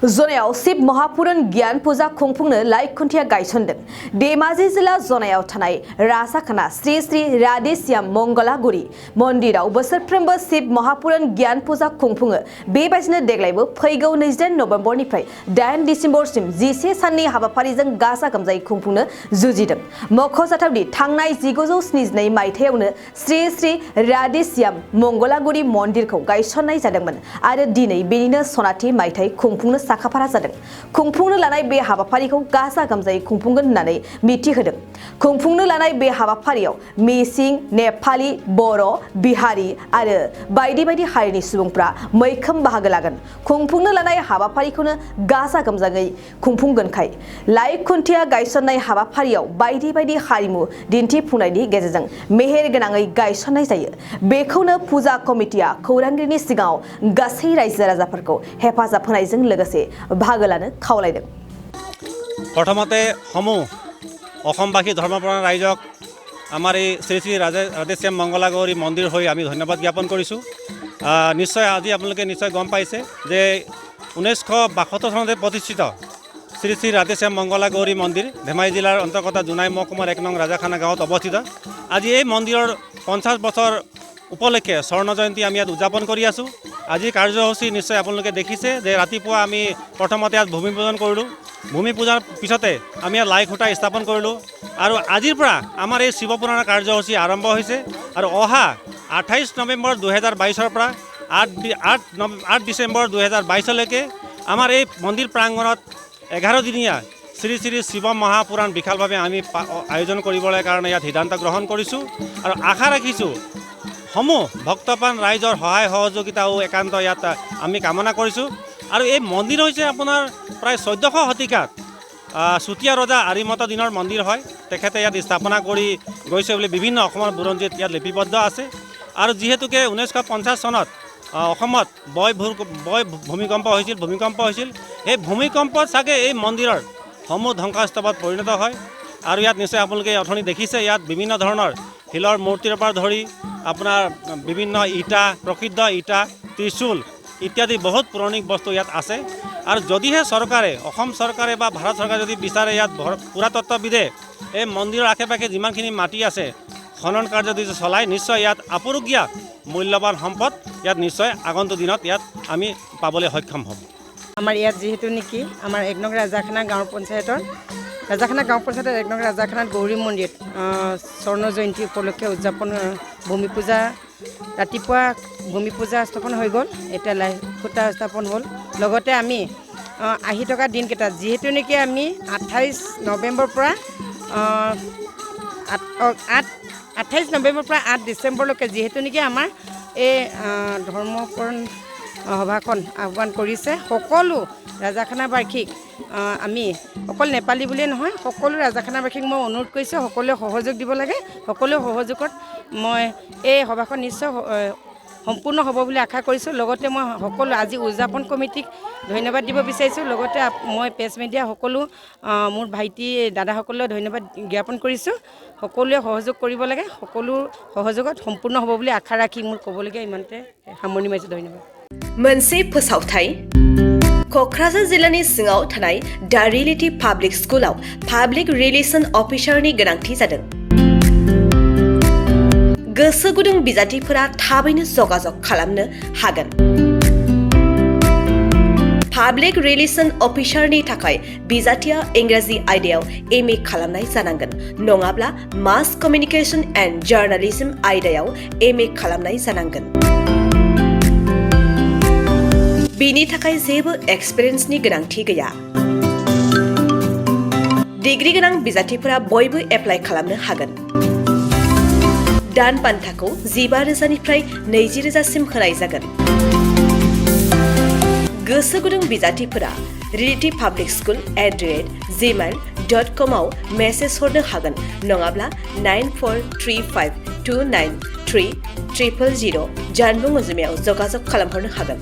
जनायाव शिव महापुरान ज्ञान पूजा खुंफुंनो लाइक खुन्थिया गायसनदों धेमाजि जिल्ला जनायाव थानाय रासाखाना श्री श्री राधेश्याम मंगलागुरि मन्दिराव बोसोरफ्रोमबो शिव महापुरान ज्ञान पूजा खुंफुङो बेबायदिनो देग्लायबो फैगौ 29 नबेम्बरनिफ्राय 8 डिसेम्बरसिम 11 साननि हाबाफारिजों गाजा गोमजायै खुंफुंनो जुजिदों मख'जाथावदि थांनाय 1972 मायथाइयावनो श्री श्री राधेश्याम मंगलागुरि मन्दिरखौ गायसननाय जादोंमोन आरो दिनै बेनिनो सनाथि मायथाइ खुंफुंनो साखाफारा जादों खुंफुंनो लानाय बे हाबाफारिखौ गाजा गोमजायै खुंफुंगोन होननानै मिथिहोदों खुंफुंनो लानाय बे हाबाफारियाव मिसिं नेपाली बर' बिहारी आरो बायदि बायदि हारिनि सुबुंफ्रा मैखोम बाहागो लागोन खुंफुंनो लानाय हाबाफारिखौनो गाजा गोमजायै खुंफुंगोनखाय लाइक खुन्थिया गायसननाय हाबाफारियाव बायदि बायदि हारिमु दिन्थिफुंनायनि गेजेरजों मेहेर गोनाङै गायसननाय जायो बेखौनो फुजा कमिटिया खौरांगिरिनि सिगाङाव गासै रायजो राजाफोरखौ हेफाजाब होनायजों लोगोसे बाहागो लानो खावलायदों प्रथमते সমূह অসমবাসী ধৰ্মপ্ৰাণ ৰাইজক আমাৰ এই শ্ৰী শ্ৰী ৰাধেশ্যাম মংগলাগৌৰী মন্দিৰ হৈ আমি ধন্যবাদ জ্ঞাপন কৰিছোঁ নিশ্চয় আজি আপোনালোকে নিশ্চয় গম পাইছে যে 1972 চনতে প্ৰতিষ্ঠিত শ্ৰী শ্ৰী ৰাধেশ্যাম মংগলাগৌৰী মন্দিৰ ধেমাজি জিলাৰ অন্তৰ্গত জোনাই মহকুমাৰ 1 নং ৰাজাখানা গাঁৱত অৱস্থিত আজি এই মন্দিৰৰ 50 বছৰ উপলক্ষে স্বৰ্ণ জয়ন্তী আমি ইয়াত উদযাপন কৰি আছোঁ আজি কাৰ্যসূচী নিশ্চয় আপোনালোকে দেখিছে যে ৰাতিপুৱা আমি প্ৰথমতে ইয়াত ভূমি পূজন কৰিলোঁ ভূমি পূজাৰ পিছতে আমি ইয়াত লাই খুঁটা স্থাপন কৰিলোঁ আৰু আজিৰ পৰা আমাৰ এই শিৱ পুৰাণৰ কাৰ্যসূচী আৰম্ভ হৈছে আৰু অহা 28 নৱেম্বৰ 2022 পৰা 8 ডিচেম্বৰ 2022 লৈকে আমাৰ এই মন্দিৰ প্ৰাংগণত 11 দিনীয়া শ্ৰী শ্ৰী শিৱ মহাপুৰাণ বিশালভাৱে আমি আয়োজন কৰিবলৈ কাৰণে ইয়াত সিদ্ধান্ত গ্ৰহণ কৰিছোঁ আৰু আশা ৰাখিছোঁ সমূহ ভক্তপ্ৰাণ ৰাইজৰ সহায় সহযোগিতাও একান্ত ইয়াত আমি কামনা কৰিছোঁ আৰু এই মন্দিৰ হৈছে আপোনাৰ প্ৰায় 1400 শতিকাত চুতীয়া ৰজা আৰিমত দিনৰ মন্দিৰ হয় তেখেতে ইয়াত স্থাপনা কৰি গৈছে বুলি বিভিন্ন অসমৰ বুৰঞ্জীত ইয়াত লিপিবদ্ধ আছে আৰু যিহেতুকে 1950 চনত অসমত বয় ভূমিকম্প হৈছিল এই ভূমিকম্পত চাগে এই মন্দিৰৰ সমূহ ধ্বংসস্তৱত পৰিণত হয় আৰু ইয়াত নিশ্চয় আপোনালোকে অথনি দেখিছে ইয়াত বিভিন্ন ধৰণৰ শিলৰ মূৰ্তিৰ পৰা ধৰি আপোনাৰ বিভিন্ন ইটা প্ৰসিদ্ধ ইটা ত্ৰিশূল ইত্যাদি বহুত পৌৰাণিক বস্তু ইয়াত আছে আৰু যদিহে চৰকাৰে অসম চৰকাৰে বা ভাৰত চৰকাৰে যদি বিচাৰে ইয়াত পুৰাতত্ত্ববিদে এই মন্দিৰৰ আশে-পাশে যিমানখিনি মাটি আছে খনন কাৰ্য যদি চলায় নিশ্চয় ইয়াত আপুৰুগীয়া মূল্যৱান সম্পদ ইয়াত নিশ্চয় আগন্তুক দিনত ইয়াত আমি পাবলৈ সক্ষম হ'ম আমাৰ ইয়াত যেহেতু নেকি আমাৰ 1 নং ৰাজাখানা গাঁও পঞ্চায়তৰ 1 নং ৰাজাখানাত গৌৰী মন্দিৰত স্বৰ্ণ জয়ন্তী উপলক্ষে উদযাপন ভূমি পূজা ৰাতিপুৱা ভূমি পূজা স্থাপন হৈ গ'ল এটা লাই খুঁটা স্থাপন হ'ল লগতে আমি আহি থকা দিনকেইটা যেহেতু নেকি আমি 28 নৱেম্বৰ পৰা 8 ডিচেম্বৰলৈকে যেহেতু নেকি আমাৰ এই ধৰ্মপৰণ সভাখন আহ্বান কৰিছে সকলো ৰাজাখানাবাসীক আমি অকল নেপালী বুলিয়ে নহয় সকলো ৰাজাখানাবাসীক মই অনুৰোধ কৰিছোঁ সকলোৱে সহযোগ দিব লাগে সকলো সহযোগত মই এই সভাখন নিশ্চয় সম্পূৰ্ণ হ'ব বুলি আশা কৰিছোঁ লগতে মই সকলো আজি উদযাপন কমিটিক ধন্যবাদ দিব বিচাৰিছোঁ লগতে মই প্ৰেছ মিডিয়া সকলো মোৰ ভাইটি দাদাসকললৈ ধন্যবাদ জ্ঞাপন কৰিছোঁ সকলোৱে সহযোগ কৰিব লাগে সকলো সহযোগত সম্পূৰ্ণ হ'ব বুলি আশা ৰাখি মোৰ ক'বলগীয়া ইমানতে সামৰণি মাৰিছোঁ ধন্যবাদ मोनसे फोसावथाय क'क्राझार जिल्लानि सिङाव थानाय दा रियेलिटी पाब्लिक स्कुलाव पाब्लिक रिलेशन अफिसारनि गोनांथि जादों गोसो गुदुं बिजाथिफोरा थाबैनो जगाजग खालामनो हागोन पाब्लिक रिलेशन अफिसारनि थाखाय बिजाथिया इंराजि आयदायाव एमए खालामनाय जानांगोन नङाब्ला मास कमिउनिकेशन एन्ड जार्नालिज्म आयदायाव एमए खालामनाय जानांगोन बिनि थाखाय जेबो एक्सपिरियेन्सनि गोनांथि गैया डिग्री गोनां बिजाथिफोरा बयबो एप्लाइ खालामनो हागोन दान बान्थाखौ 15,000 निफ्राय 20,000 होनाय जागोन गोसो गुदुं बिजाथिफोरा रियेलिटी पाब्लिक स्कुल @gmail.com आव मेसेज हरनो हागोन नङाब्ला 9435293000 जानबुं अनजिमायाव जगाजग खालामहरनो हागोन